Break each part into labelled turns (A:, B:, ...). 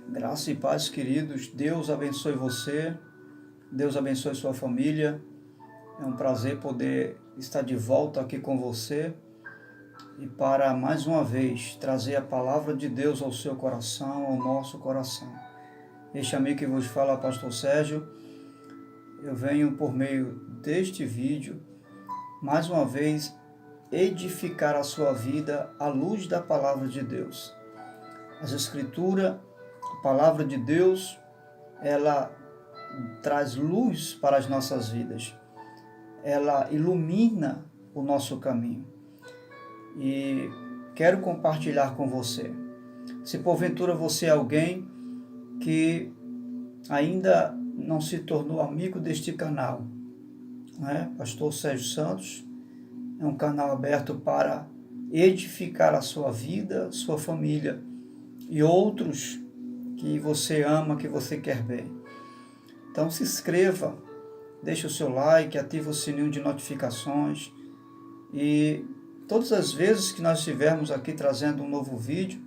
A: Graça e paz, queridos. Deus abençoe você, Deus abençoe sua família. É um prazer poder estar de volta aqui com você e para mais uma vez trazer a palavra de Deus ao seu coração, ao nosso coração. Este amigo que vos fala, o pastor Sérgio. Eu venho por meio deste vídeo mais uma vez edificar a sua vida à luz da palavra de Deus. As Escrituras, a palavra de Deus, ela traz luz para as nossas vidas. Ela ilumina o nosso caminho. E quero compartilhar com você. Se porventura você é alguém que ainda não se tornou amigo deste canal, né? Pastor Sérgio Santos é um canal aberto para edificar a sua vida, sua família e outros que você ama, que você quer bem. Então se inscreva, deixe o seu like, ative o sininho de notificações e todas as vezes que nós estivermos aqui trazendo um novo vídeo,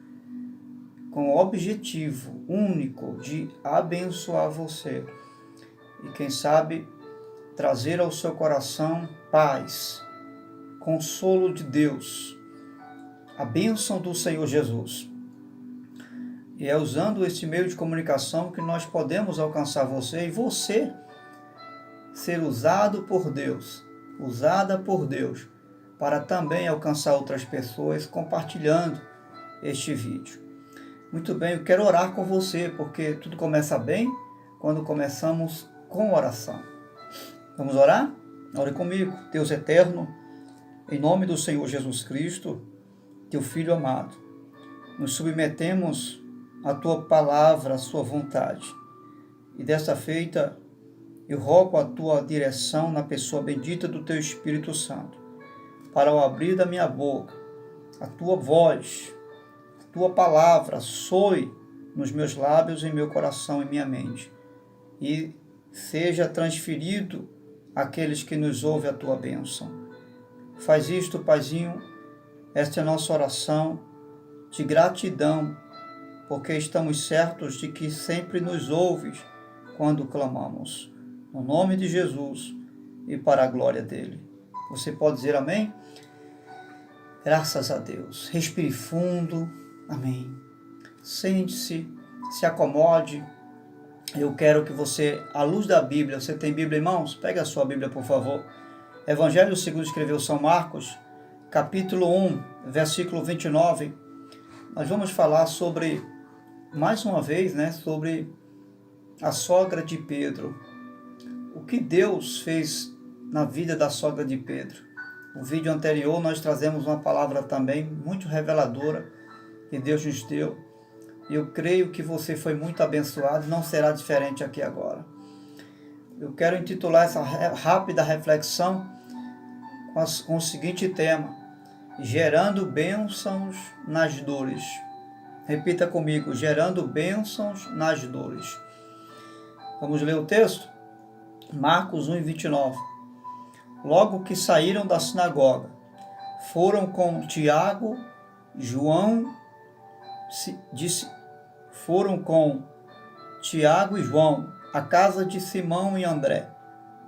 A: com o objetivo único de abençoar você e quem sabe trazer ao seu coração paz, consolo de Deus, a bênção do Senhor Jesus. E é usando esse meio de comunicação que nós podemos alcançar você e você ser usado por Deus, usada por Deus, para também alcançar outras pessoas compartilhando este vídeo. Muito bem, eu quero orar com você, porque tudo começa bem quando começamos com oração. Vamos orar? Ore comigo. Deus eterno, em nome do Senhor Jesus Cristo, teu Filho amado, nos submetemos à tua palavra, à sua vontade. E dessa feita, eu rogo a tua direção na pessoa bendita do teu Espírito Santo, para ao abrir da minha boca, a tua voz, a tua palavra soe nos meus lábios, em meu coração e minha mente, e seja transferido àqueles que nos ouvem a tua bênção. Faz isto, Paizinho, esta é a nossa oração de gratidão, porque estamos certos de que sempre nos ouves quando clamamos. No nome de Jesus e para a glória dele. Você pode dizer amém? Graças a Deus. Respire fundo. Amém. Sente-se, se acomode. Eu quero que você, à luz da Bíblia, você tem Bíblia em mãos? Pega a sua Bíblia, por favor. Evangelho segundo escreveu São Marcos, capítulo 1, versículo 29. Nós vamos falar sobre, mais uma vez, sobre a sogra de Pedro. O que Deus fez na vida da sogra de Pedro. No vídeo anterior nós trazemos uma palavra também muito reveladora que Deus nos deu. E eu creio que você foi muito abençoado, não será diferente aqui agora. Eu quero intitular essa rápida reflexão com o seguinte tema: gerando bênçãos nas dores. Repita comigo: gerando bênçãos nas dores. Vamos ler o texto? Marcos 1, 29. Logo que saíram da sinagoga, foram com Tiago, e João à casa de Simão e André.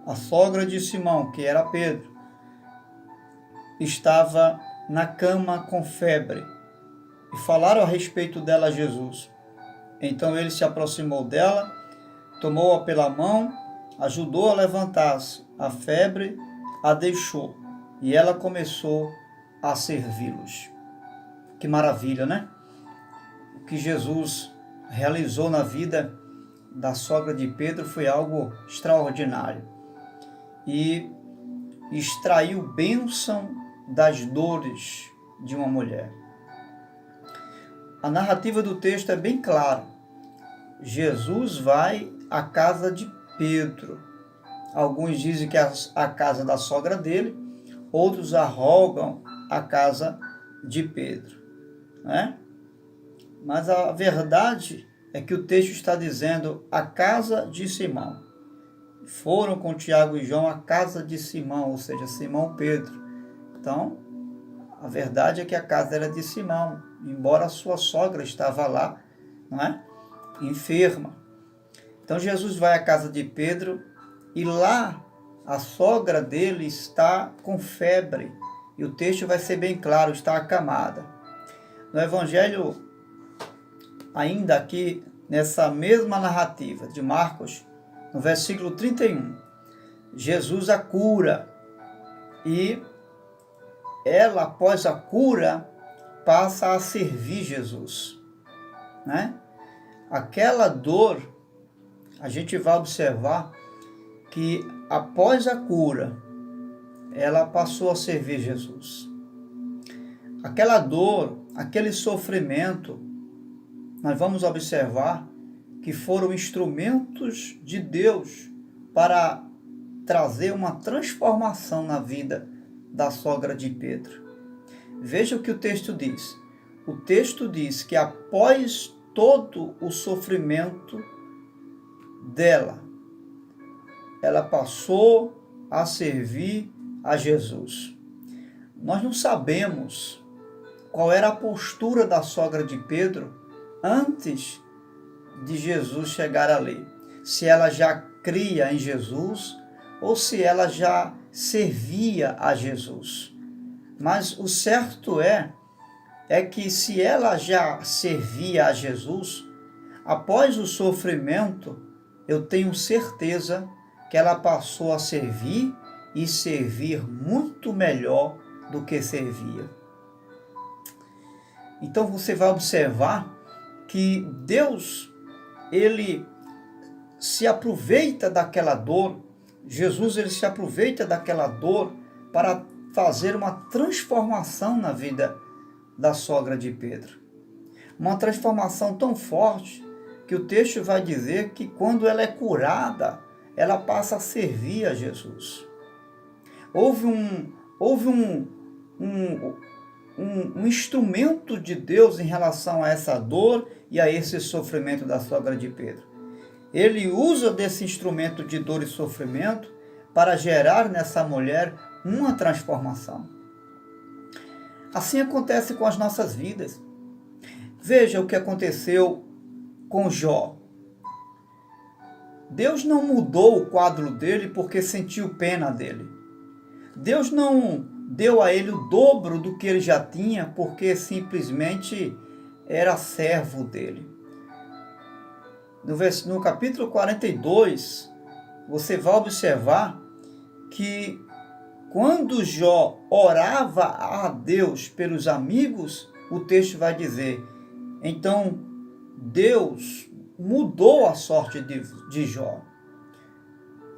A: A sogra de Simão, que era Pedro, estava na cama com febre, e falaram a respeito dela a Jesus. Então ele se aproximou dela, tomou-a pela mão, ajudou a levantar-se, a febre a deixou, e ela começou a servi-los. Que maravilha, né? O que Jesus realizou na vida da sogra de Pedro foi algo extraordinário. E extraiu bênção das dores de uma mulher. A narrativa do texto é bem clara. Jesus vai à casa de Pedro. Alguns dizem que é a casa da sogra dele, outros arrogam a casa de Pedro, né? Mas a verdade é que o texto está dizendo a casa de Simão. Foram com Tiago e João à casa de Simão, ou seja, Simão Pedro. Então, a verdade é que a casa era de Simão, embora a sua sogra estava lá, não é? enferma. Então Jesus vai à casa de Pedro e lá a sogra dele está com febre. E o texto vai ser bem claro, está acamada. No Evangelho, ainda aqui nessa mesma narrativa de Marcos, no versículo 31, Jesus a cura e ela, após a cura, passa a servir Jesus, né? Aquela dor, a gente vai observar que após a cura, ela passou a servir Jesus. Aquela dor, aquele sofrimento, nós vamos observar que foram instrumentos de Deus para trazer uma transformação na vida da sogra de Pedro. Veja o que o texto diz. O texto diz que após todo o sofrimento dela, ela passou a servir a Jesus. Nós não sabemos qual era a postura da sogra de Pedro antes de Jesus chegar ali. Se ela já cria em Jesus ou se ela já servia a Jesus. Mas o certo é que se ela já servia a Jesus, após o sofrimento, eu tenho certeza que ela passou a servir e servir muito melhor do que servia. Então você vai observar que Deus, ele se aproveita daquela dor, Jesus ele se aproveita daquela dor para fazer uma transformação na vida da sogra de Pedro. Uma transformação tão forte que o texto vai dizer que quando ela é curada, ela passa a servir a Jesus. Houve um instrumento de Deus em relação a essa dor e a esse sofrimento da sogra de Pedro. Ele usa desse instrumento de dor e sofrimento para gerar nessa mulher uma transformação. Assim acontece com as nossas vidas. Veja o que aconteceu com Jó. Deus não mudou o quadro dele porque sentiu pena dele. Deus não deu a ele o dobro do que ele já tinha porque simplesmente era servo dele. No capítulo 42, você vai observar que quando Jó orava a Deus pelos amigos, o texto vai dizer, então Deus mudou a sorte de Jó.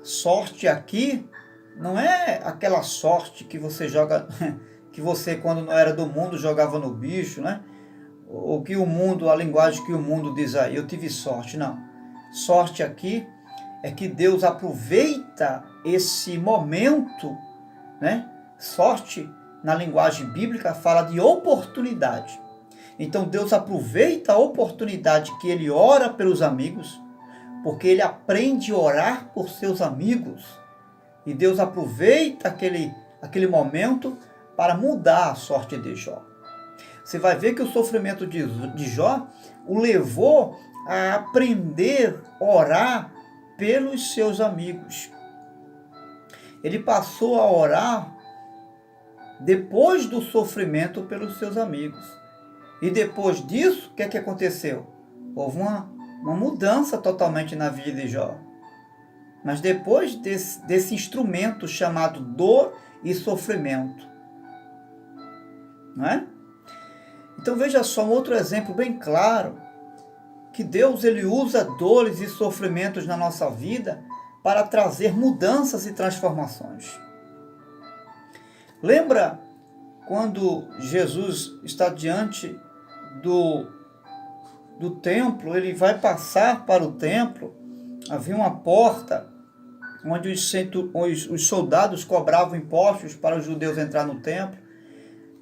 A: Sorte aqui não é aquela sorte que você joga, que você quando não era do mundo jogava no bicho, né? Ou que o mundo, a linguagem que o mundo diz aí, eu tive sorte, não. Sorte aqui é que Deus aproveita esse momento, né? Sorte, na linguagem bíblica, fala de oportunidade. Então Deus aproveita a oportunidade que ele ora pelos amigos, porque ele aprende a orar por seus amigos. E Deus aproveita aquele momento para mudar a sorte de Jó. Você vai ver que o sofrimento de Jó o levou a aprender a orar pelos seus amigos. Ele passou a orar depois do sofrimento pelos seus amigos. E depois disso, o que é que aconteceu? Houve uma mudança totalmente na vida de Jó. Mas depois desse instrumento chamado dor e sofrimento. Não é? Então veja só um outro exemplo bem claro, que Deus ele usa dores e sofrimentos na nossa vida para trazer mudanças e transformações. Lembra quando Jesus está diante do templo, ele vai passar para o templo, havia uma porta onde os soldados cobravam impostos para os judeus entrar no templo.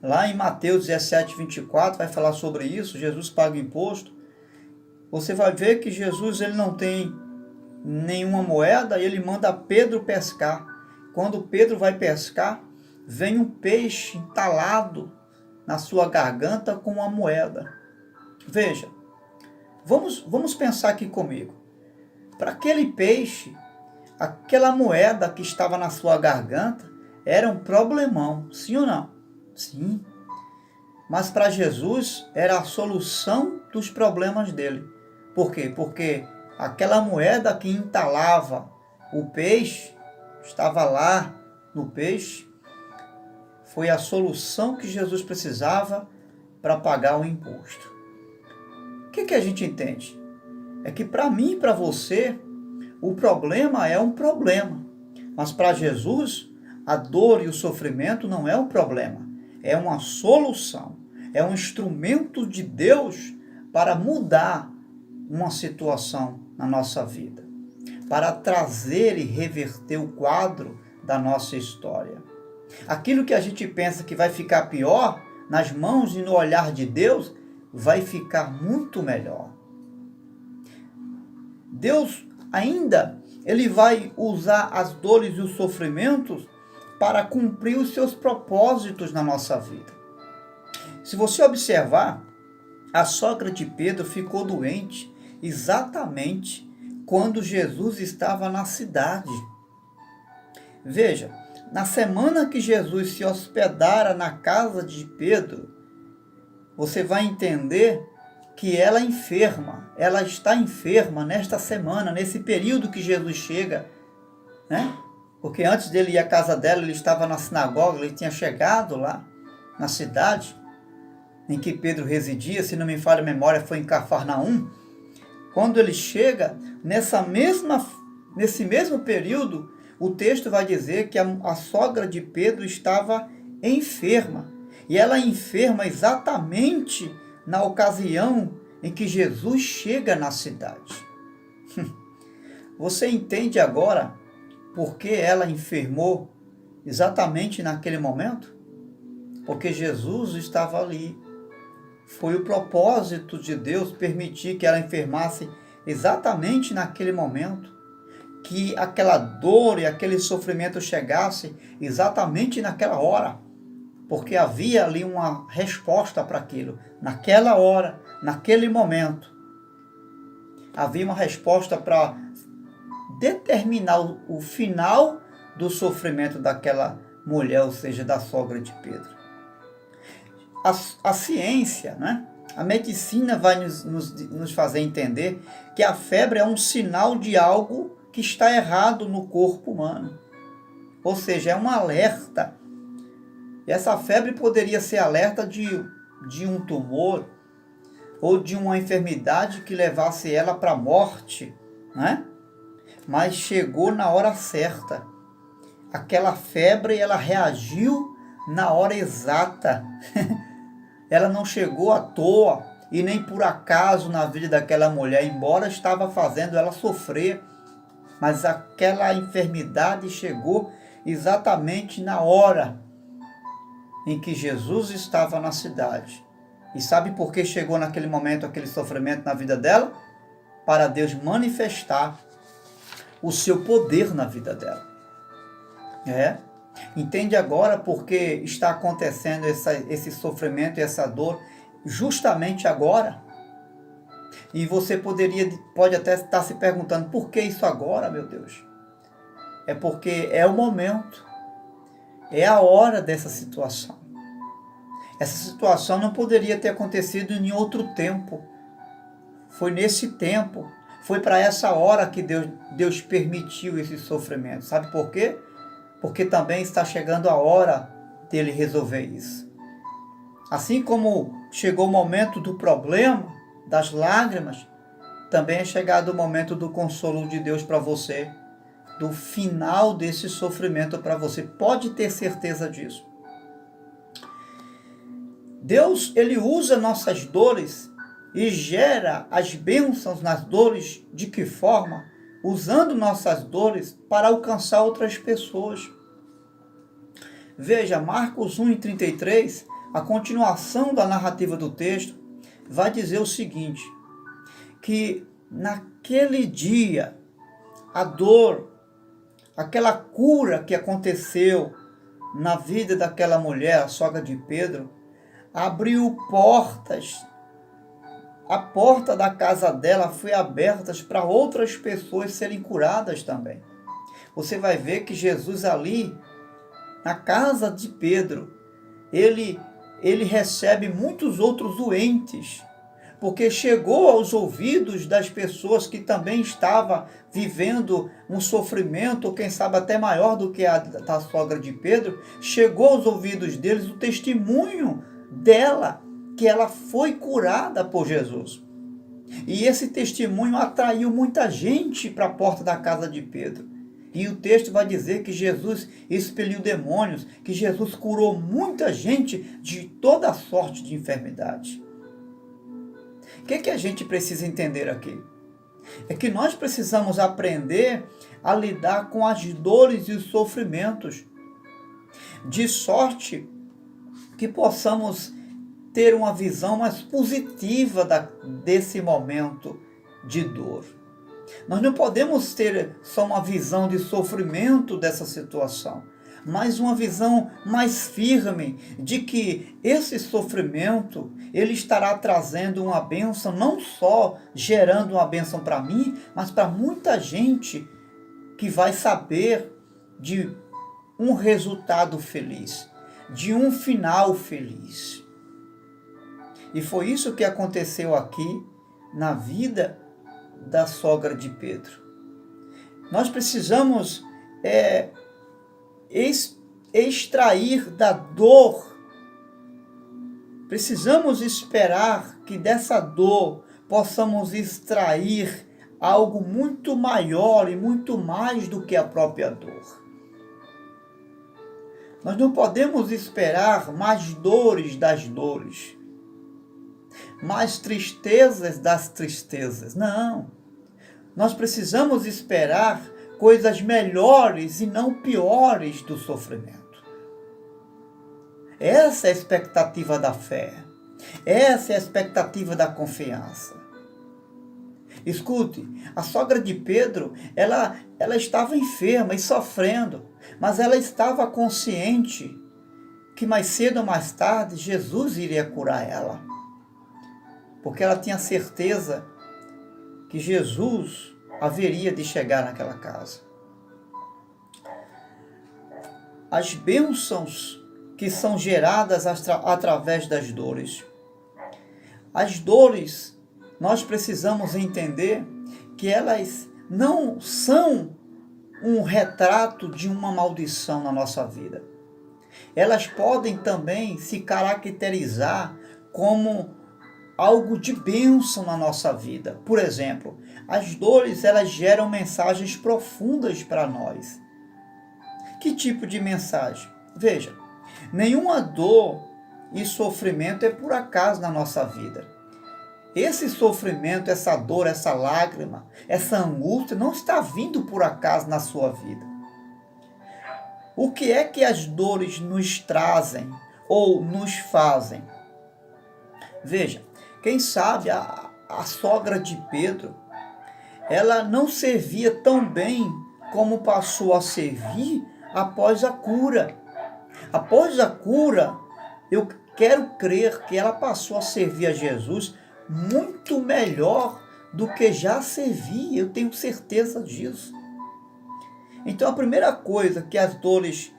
A: Lá em Mateus 17, 24, vai falar sobre isso, Jesus paga imposto. Você vai ver que Jesus ele não tem nenhuma moeda e ele manda Pedro pescar. Quando Pedro vai pescar, vem um peixe entalado na sua garganta com uma moeda. Veja, Vamos pensar aqui comigo. Para aquele peixe, aquela moeda que estava na sua garganta era um problemão, sim ou não? Sim. Mas para Jesus era a solução dos problemas dele. Por quê? Porque aquela moeda que entalava o peixe, estava lá no peixe, foi a solução que Jesus precisava para pagar o imposto. O que a gente entende? É que para mim e para você, o problema é um problema. Mas para Jesus, a dor e o sofrimento não é um problema. É uma solução. É um instrumento de Deus para mudar uma situação na nossa vida. Para trazer e reverter o quadro da nossa história. Aquilo que a gente pensa que vai ficar pior, nas mãos e no olhar de Deus, vai ficar muito melhor. Deus ainda, Ele vai usar as dores e os sofrimentos para cumprir os seus propósitos na nossa vida. Se você observar, a sogra de Pedro ficou doente exatamente quando Jesus estava na cidade. Veja, na semana que Jesus se hospedara na casa de Pedro, você vai entender que ela está enferma nesta semana, nesse período que Jesus chega, né? Porque antes dele ir à casa dela, ele estava na sinagoga, ele tinha chegado lá na cidade em que Pedro residia, se não me falha a memória, foi em Cafarnaum. Quando ele chega, nesse mesmo período, o texto vai dizer que a sogra de Pedro estava enferma. E ela enferma exatamente na ocasião em que Jesus chega na cidade. Você entende agora por que ela enfermou exatamente naquele momento? Porque Jesus estava ali. Foi o propósito de Deus permitir que ela enfermasse exatamente naquele momento. Que aquela dor e aquele sofrimento chegasse exatamente naquela hora. Porque havia ali uma resposta para aquilo. Naquela hora, naquele momento. Havia uma resposta para determinar o final do sofrimento daquela mulher, ou seja, da sogra de Pedro. A ciência, né? A medicina vai nos fazer entender que a febre é um sinal de algo que está errado no corpo humano. Ou seja, é um alerta. E essa febre poderia ser alerta de um tumor ou de uma enfermidade que levasse ela para a morte, né? Mas chegou na hora certa. Aquela febre, ela reagiu na hora exata. Ela não chegou à toa e nem por acaso na vida daquela mulher, embora estava fazendo ela sofrer. Mas aquela enfermidade chegou exatamente na hora em que Jesus estava na cidade. E sabe por que chegou naquele momento aquele sofrimento na vida dela? Para Deus manifestar o seu poder na vida dela. Entende agora por que está acontecendo esse sofrimento e essa dor justamente agora? E você pode até estar se perguntando, por que isso agora, meu Deus? É porque é o momento, é a hora dessa situação. Essa situação não poderia ter acontecido em outro tempo. Foi nesse tempo, foi para essa hora que Deus permitiu esse sofrimento. Sabe por quê? Porque também está chegando a hora dele resolver isso. Assim como chegou o momento do problema, das lágrimas, também é chegado o momento do consolo de Deus para você, do final desse sofrimento para você. Pode ter certeza disso. Deus, Ele usa nossas dores e gera as bênçãos nas dores. De que forma? Usando nossas dores para alcançar outras pessoas. Veja, Marcos 1:33, a continuação da narrativa do texto, vai dizer o seguinte, que naquele dia, a dor, aquela cura que aconteceu na vida daquela mulher, a sogra de Pedro, abriu portas a porta da casa dela foi aberta para outras pessoas serem curadas também. Você vai ver que Jesus ali, na casa de Pedro, ele recebe muitos outros doentes, porque chegou aos ouvidos das pessoas que também estavam vivendo um sofrimento, ou quem sabe até maior do que a da sogra de Pedro, chegou aos ouvidos deles o testemunho dela, que ela foi curada por Jesus. E esse testemunho atraiu muita gente para a porta da casa de Pedro. E o texto vai dizer que Jesus expeliu demônios, que Jesus curou muita gente de toda sorte de enfermidade. O que a gente precisa entender aqui? É que nós precisamos aprender a lidar com as dores e os sofrimentos, de sorte que possamos ter uma visão mais positiva desse momento de dor. Nós não podemos ter só uma visão de sofrimento dessa situação, mas uma visão mais firme de que esse sofrimento, ele estará trazendo uma bênção, não só gerando uma bênção para mim, mas para muita gente que vai saber de um resultado feliz, de um final feliz. E foi isso que aconteceu aqui na vida da sogra de Pedro. Nós precisamos extrair da dor, precisamos esperar que dessa dor possamos extrair algo muito maior e muito mais do que a própria dor. Nós não podemos esperar mais dores das dores, mais tristezas das tristezas. Não. Nós precisamos esperar coisas melhores e não piores do sofrimento. Essa é a expectativa da fé. Essa é a expectativa da confiança. Escute, a sogra de Pedro, ela estava enferma e sofrendo, mas ela estava consciente que mais cedo ou mais tarde Jesus iria curar ela. Porque ela tinha certeza que Jesus haveria de chegar naquela casa. As bênçãos que são geradas através das dores. As dores, nós precisamos entender que elas não são um retrato de uma maldição na nossa vida. Elas podem também se caracterizar como algo de bênção na nossa vida. Por exemplo, as dores, elas geram mensagens profundas para nós. Que tipo de mensagem? Veja, nenhuma dor e sofrimento é por acaso na nossa vida. Esse sofrimento, essa dor, essa lágrima, essa angústia não está vindo por acaso na sua vida. O que é que as dores nos trazem ou nos fazem? Veja, quem sabe a sogra de Pedro, ela não servia tão bem como passou a servir após a cura. Após a cura, eu quero crer que ela passou a servir a Jesus muito melhor do que já servia, eu tenho certeza disso. Então a primeira coisa que as dores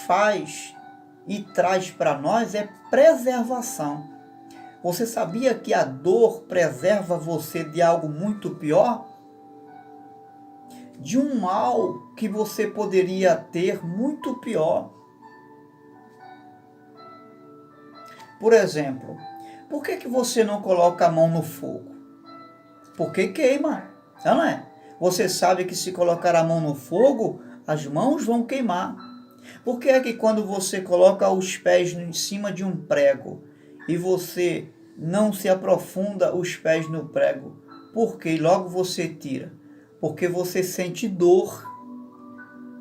A: faz e traz para nós é preservação. Você sabia que a dor preserva você de algo muito pior? De um mal que você poderia ter muito pior. Por exemplo, por que você não coloca a mão no fogo? Porque queima, não é? Você sabe que se colocar a mão no fogo, as mãos vão queimar. Por que é que quando você coloca os pés em cima de um prego e você não se aprofunda os pés no prego? Porque logo você tira. Porque você sente dor.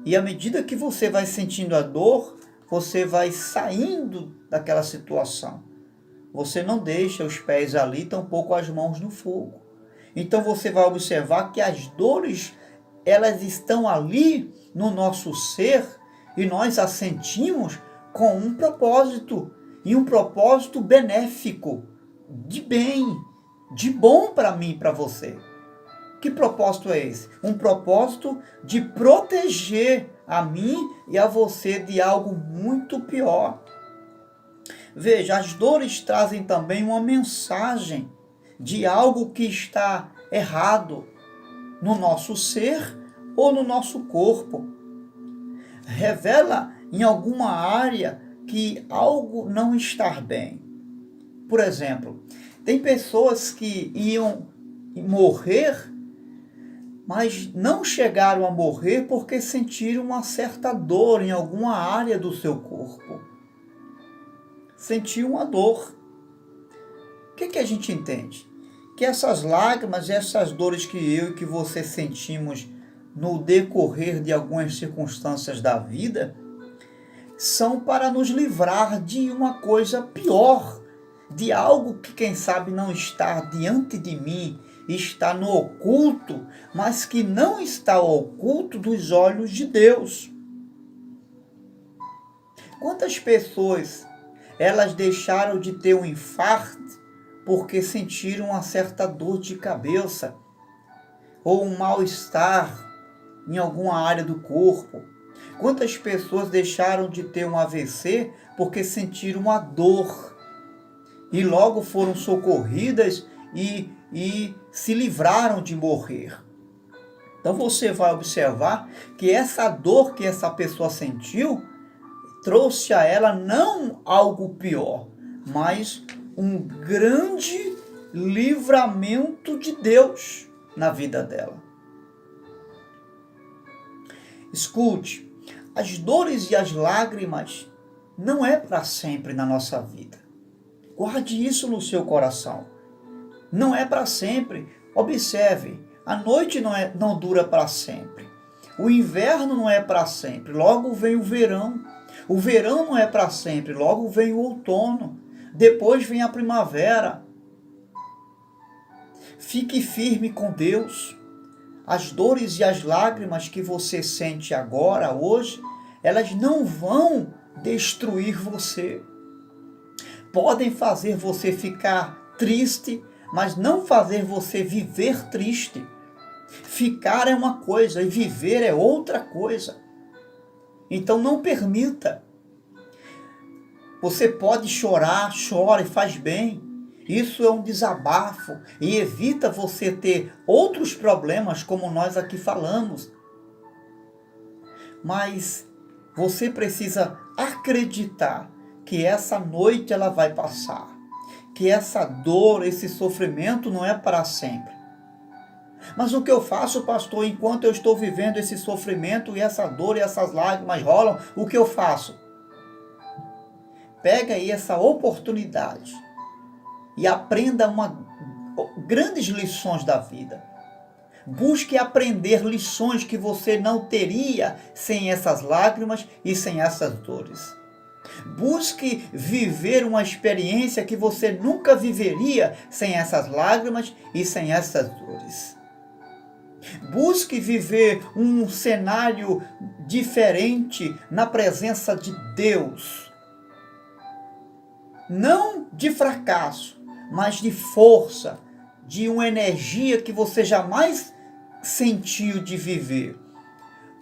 A: E à medida que você vai sentindo a dor, você vai saindo daquela situação. Você não deixa os pés ali, tampouco as mãos no fogo. Então você vai observar que as dores, elas estão ali no nosso ser e nós as sentimos com um propósito, e um propósito benéfico, de bem, de bom para mim e para você. Que propósito é esse? Um propósito de proteger a mim e a você de algo muito pior. Veja, as dores trazem também uma mensagem de algo que está errado no nosso ser ou no nosso corpo. Revela em alguma área que algo não está bem. Por exemplo, tem pessoas que iam morrer, mas não chegaram a morrer porque sentiram uma certa dor em alguma área do seu corpo. Sentiu uma dor. O que a gente entende? Que essas lágrimas, essas dores que eu e que você sentimos no decorrer de algumas circunstâncias da vida, são para nos livrar de uma coisa pior, de algo que quem sabe não está diante de mim, está no oculto, mas que não está oculto dos olhos de Deus. Quantas pessoas elas deixaram de ter um infarto porque sentiram uma certa dor de cabeça ou um mal-estar em alguma área do corpo? Quantas pessoas deixaram de ter um AVC porque sentiram uma dor e logo foram socorridas e se livraram de morrer? Então você vai observar que essa dor que essa pessoa sentiu trouxe a ela não algo pior, mas um grande livramento de Deus na vida dela. Escute, as dores e as lágrimas não é para sempre na nossa vida. Guarde isso no seu coração. Não é para sempre. Observe, a noite não dura para sempre. O inverno não é para sempre. Logo vem o verão. O verão não é para sempre. Logo vem o outono. Depois vem a primavera. Fique firme com Deus. As dores e as lágrimas que você sente agora, hoje, elas não vão destruir você. Podem fazer você ficar triste, mas não fazer você viver triste. Ficar é uma coisa e viver é outra coisa. Então não permita. Você pode chorar, chora e faz bem. Isso é um desabafo e evita você ter outros problemas como nós aqui falamos. Mas você precisa acreditar que essa noite ela vai passar. Que essa dor, esse sofrimento não é para sempre. Mas o que eu faço, pastor, enquanto eu estou vivendo esse sofrimento e essa dor e essas lágrimas rolam, o que eu faço? Pega aí essa oportunidade e aprenda grandes lições da vida. Busque aprender lições que você não teria sem essas lágrimas e sem essas dores. Busque viver uma experiência que você nunca viveria sem essas lágrimas e sem essas dores. Busque viver um cenário diferente na presença de Deus. Não de fracasso, mas de força, de uma energia que você jamais sentiu de viver.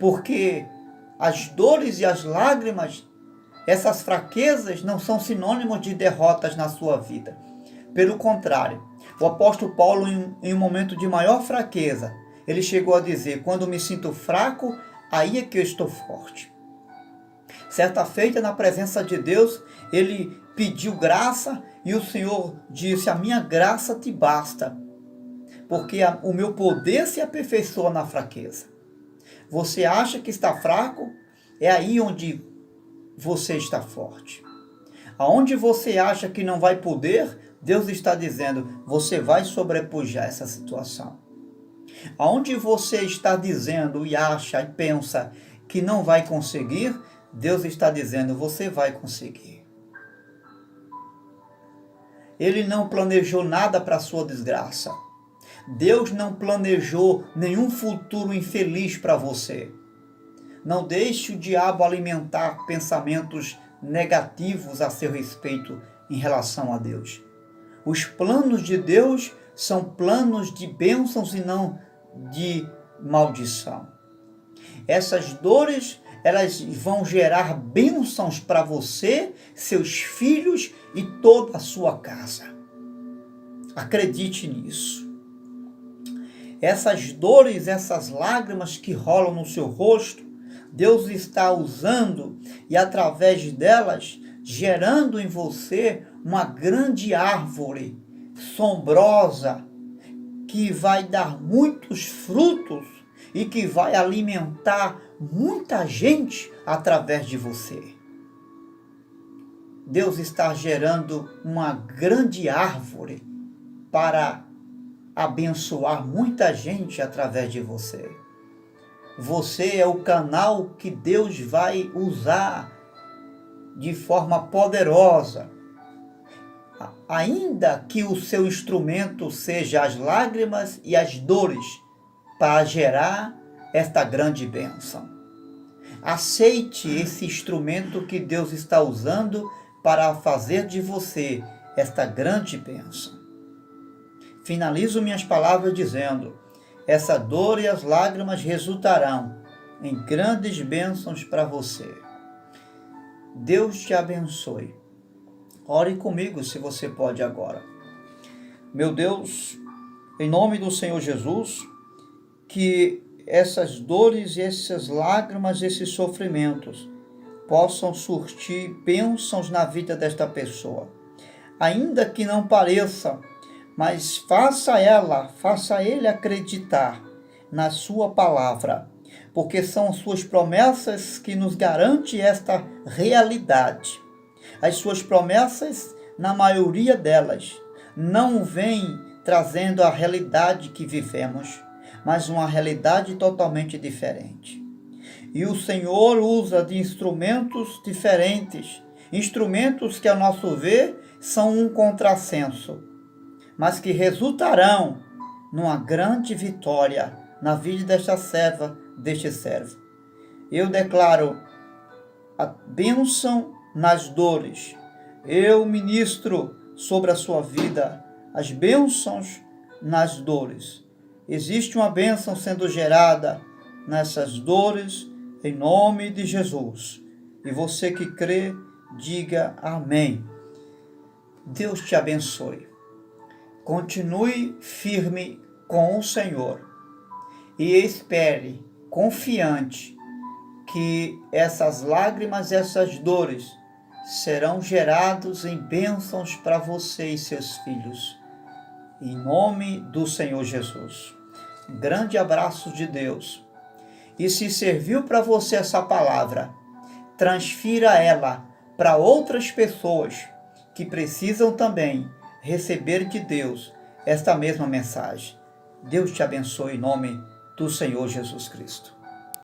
A: Porque as dores e as lágrimas, essas fraquezas não são sinônimos de derrotas na sua vida. Pelo contrário, o apóstolo Paulo, em um momento de maior fraqueza, ele chegou a dizer: quando me sinto fraco, aí é que eu estou forte. Certa feita, na presença de Deus, ele pediu graça e o Senhor disse: a minha graça te basta, porque o meu poder se aperfeiçoa na fraqueza. Você acha que está fraco? É aí onde você está forte. Aonde você acha que não vai poder, Deus está dizendo: você vai sobrepujar essa situação. Aonde você está dizendo e acha e pensa que não vai conseguir, Deus está dizendo: você vai conseguir. Ele não planejou nada para a sua desgraça. Deus não planejou nenhum futuro infeliz para você. Não deixe o diabo alimentar pensamentos negativos a seu respeito em relação a Deus. Os planos de Deus são planos de bênçãos e não de maldição. Essas dores, elas vão gerar bênçãos para você, seus filhos e toda a sua casa. Acredite nisso. Essas dores, essas lágrimas que rolam no seu rosto, Deus está usando e através delas gerando em você uma grande árvore sombrosa que vai dar muitos frutos e que vai alimentar muita gente através de você. Deus está gerando uma grande árvore para abençoar muita gente através de você. Você é o canal que Deus vai usar de forma poderosa. Ainda que o seu instrumento seja as lágrimas e as dores, para gerar esta grande bênção. Aceite esse instrumento que Deus está usando para fazer de você esta grande bênção. Finalizo minhas palavras dizendo: essa dor e as lágrimas resultarão em grandes bênçãos para você. Deus te abençoe. Ore comigo se você pode agora. Meu Deus, em nome do Senhor Jesus, que essas dores, essas lágrimas, esses sofrimentos possam surtir bênçãos na vida desta pessoa. Ainda que não pareça, mas faça ele acreditar na sua palavra, porque são suas promessas que nos garantem esta realidade. As suas promessas, na maioria delas, não vêm trazendo a realidade que vivemos, mas uma realidade totalmente diferente. E o Senhor usa de instrumentos diferentes, instrumentos que, a nosso ver, são um contrassenso, mas que resultarão numa grande vitória na vida desta serva, deste servo. Eu declaro a bênção nas dores. Eu ministro sobre a sua vida as bênçãos nas dores. Existe uma bênção sendo gerada nessas dores, em nome de Jesus. E você que crê, diga amém. Deus te abençoe. Continue firme com o Senhor e espere, confiante, que essas lágrimas, essas dores serão gerados em bênçãos para você e seus filhos. Em nome do Senhor Jesus. Um grande abraço de Deus. E se serviu para você essa palavra, transfira ela para outras pessoas que precisam também receber de Deus esta mesma mensagem. Deus te abençoe em nome do Senhor Jesus Cristo.